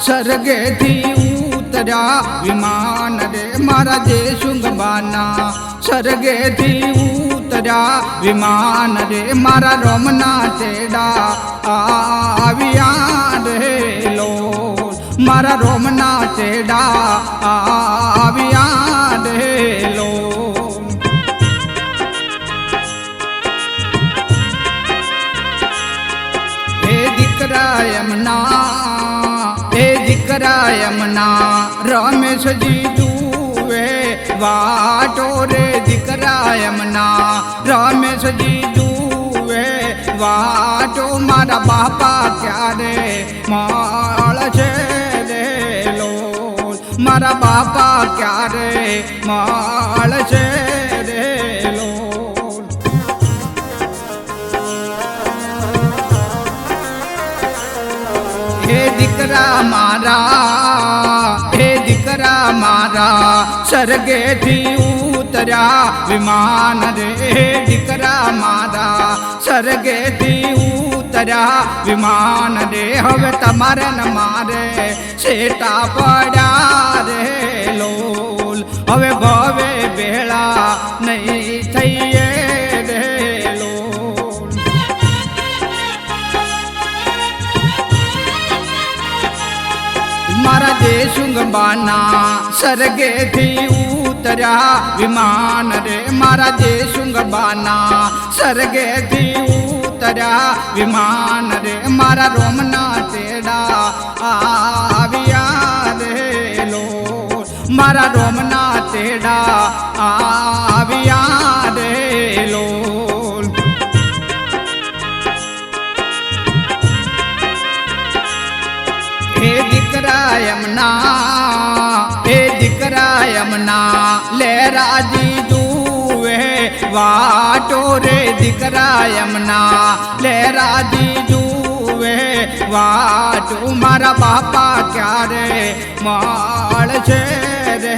સ્વર્ગેથી ઉતર્યા વિમાન રે મારા દેશુંગબાના સ્વર્ગેથી ઉતર્યા વિમાન રે મારા રોમના તેડા આવ્યા રે લોલ મારા રોમના તેડા આવ્યા રે લોલ હે દીકરા યમના રમેશજી જુએ વાટો રે દીકરા યમના રમેશજી જુએ વાટો મારા બાપા ક્યારે મળશે રે લોલ મારા બાપા ક્યારે મળશે રે લોલ હે દીકરા મારા સ્વર્ગેથી ઉતર્યા વિમાન રે દીકરા મારા સ્વર્ગેથી ઉતર્યા વિમાન રે હવે તમારે ન મારે શેટા પડ્યા રે લોલ હવે ભવે ભેળા નહીં થઈએ રે લોલ મારા દેશુંગબાના સ્વર્ગેથી ઉતર્યા વિમાન રે મારા દેશુંગબાના સ્વર્ગેથી ઉતર્યા વિમાન રે મારા રોમના તેડા આવ્યા રે લોલ મારા રોમના તેડા આવ્યા રે લોલ હે દીકરા યમના લહેરાજી જુએ વાટો રે દીકરા યમના લહેરાજી જુએ વાટો મારા બાપા ક્યારે મળશે રે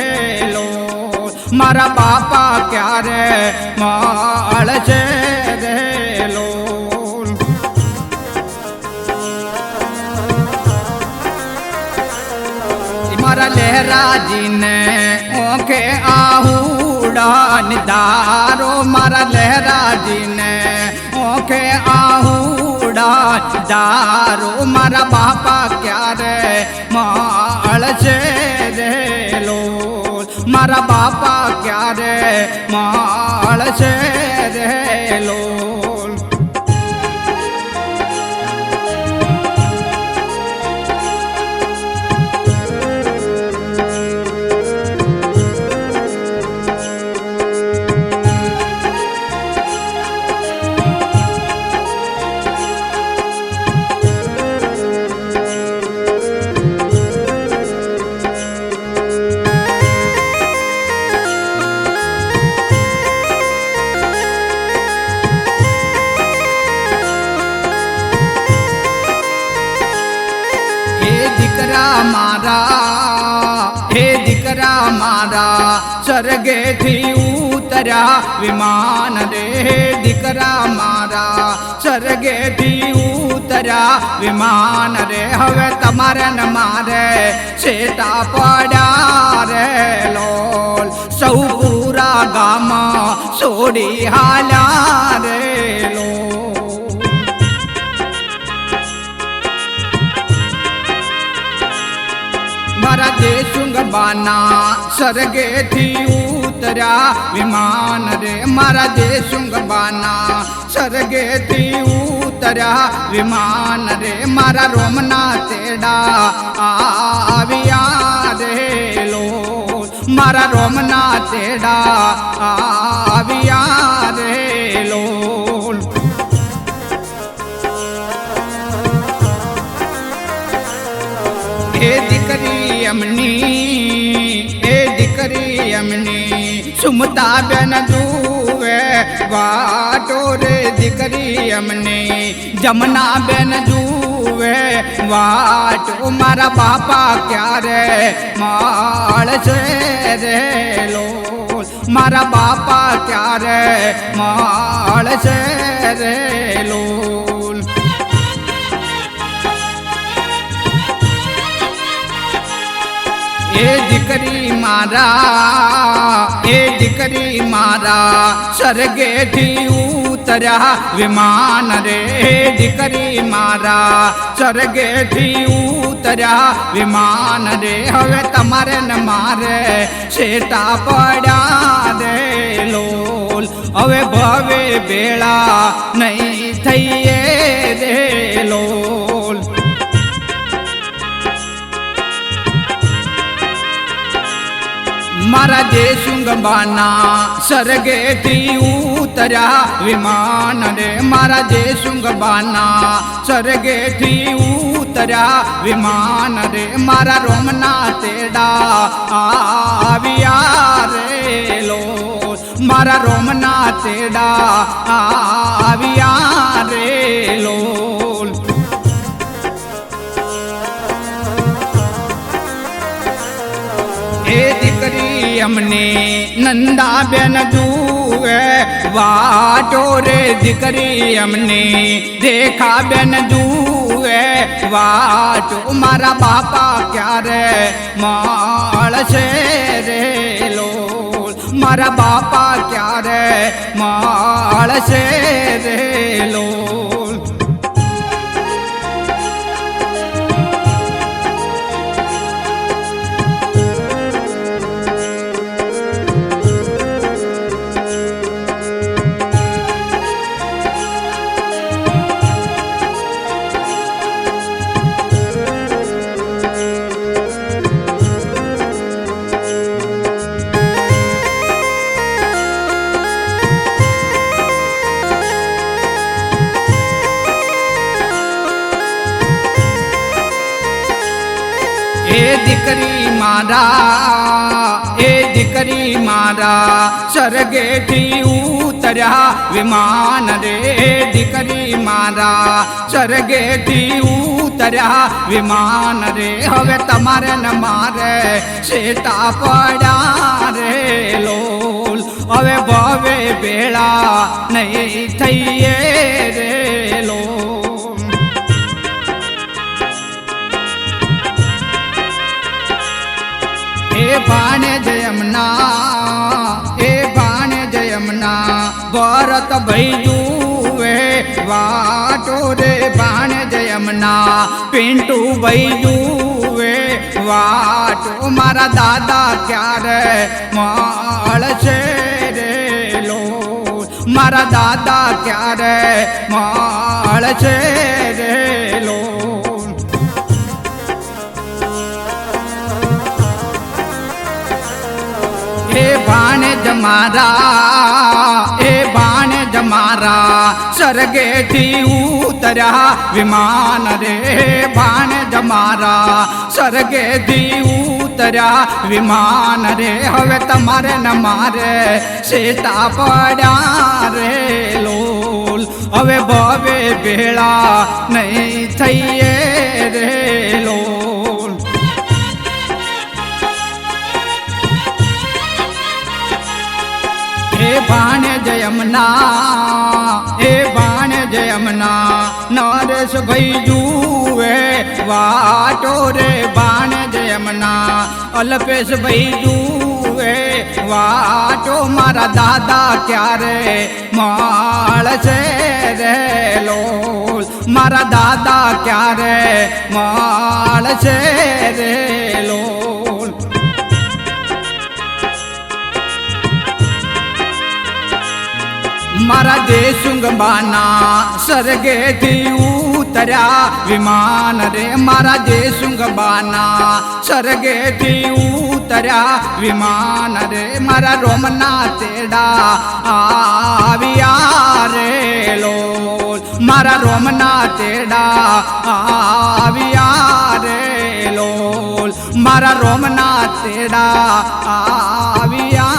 લોલ મારા બાપા ક્યારે મળશે રે લોલ મારા લહેરાજીને ઓંખે આહુડા નિધારો મારા લહેરાજીને ઓંખે આહુડા દારો મારા બાપા ક્યારે મળશે રે લોલ મારા બાપા ક્યારે મળશે રે લોલ હે દીકરા મારા સ્વર્ગેથી ઉતર્યા વિમાન રે દીકરા મારા સ્વર્ગેથી ઉતર્યા વિમાન રે હવે તમારે ન મારે શેટા પડ્યા રે લોલ સૌ પૂરા ગામ છોડી હાલ્યા રે લોલ મારા દેશુંગબાના સ્વર્ગેથી ઉતર્યા વિમાન રે મારા દેશુંગબાના સ્વર્ગેથી ઉતર્યા વિમાન રે મારા રોમના તેડા આવ્યા રે લોલ મારા રોમના તેડા આવ્યા રે લોલ હે દીકરી યમની સુમતા બેન જુએ વાટો રે દીકરી યમની જમના બેન જુએ વાટો મારા બાપા ક્યારે મળશે રે લોલ મારા બાપા ક્યારે મળશે રે લોલ એ દીકરી મારા સ્વર્ગેથી ઉતર્યા વિમાન રે દીકરી મારા સ્વર્ગેથી ઉતર્યા વિમાન રે હવે તમારે ને મારે શેટા પડ્યા રે લોલ હવે ભવે બેળા નહીં થઈએ રે લોલ મારા જેસુંગબાના સ્વર્ગેથી ઉતર્યા વિમાન રે મારા જેસુંગબાના સ્વર્ગેથી ઉતર્યા વિમાન રે મારા રોમના તેડા આવ્યા રે લોલ મારા રોમના તેડા આવ્યા રે લોલ એ દીકરી અમને નંદાબેન જુએ વાટો રે દીકરી અમને દેખાબેન જુએ વાટો મારા બાપા ક્યારે મળશે રે લોલ મારા બાપા ક્યારે મળશે રે લોલ એ દીકરી મારા સ્વર્ગેથી ઉતર્યા વિમાન રે દીકરી મારા સ્વર્ગેથી ઉતર્યા વિમાન રે હવે તમારે ને મારે શેટા પડ્યા રે લોલ હવે ભવે બેળા નહીં થઈએ રે લોલ એ ભાણે જયમના ભરત ભાઈ જુએ વાટો રે ભાણે જયમના પિન્ટુ ભાઈ જુએ વાટો મારા દાદા ક્યારે મળશે રે લોલ મારા દાદા ક્યારે મળશે રે લોલ એ ભાણે જમારા સ્વર્ગેથી ઉતર્યા વિમાન રે ભાણે જમારા સ્વર્ગેથી ઉતર્યા વિમાન રે હવે તમારે ને મારે શેટા પડ્યા રે લોલ હવે ભવે ભેળા નહીં થઈએ રે લોલ એ ભાણે જયમના નરેશ ભાઈ જુએ વાટો રે ભાણે જયમના અલ્પેશ ભાઈ જુએ વાટો મારા દાદા ક્યારે મળશે રે લોલ મારા દાદા ક્યારે મળશે રે લોલ મારા જેસુંગબાના સ્વર્ગેથી ઉતર્યા વિમાન રે મારા જેસુંગબાના સ્વર્ગેથી ઉતર્યા વિમાન રે મારા રોમના તેડા આવ્યા રે લોલ મારા રોમના તેડા આવ્યા રે લોલ મારા રોમના તેડા આવ્યા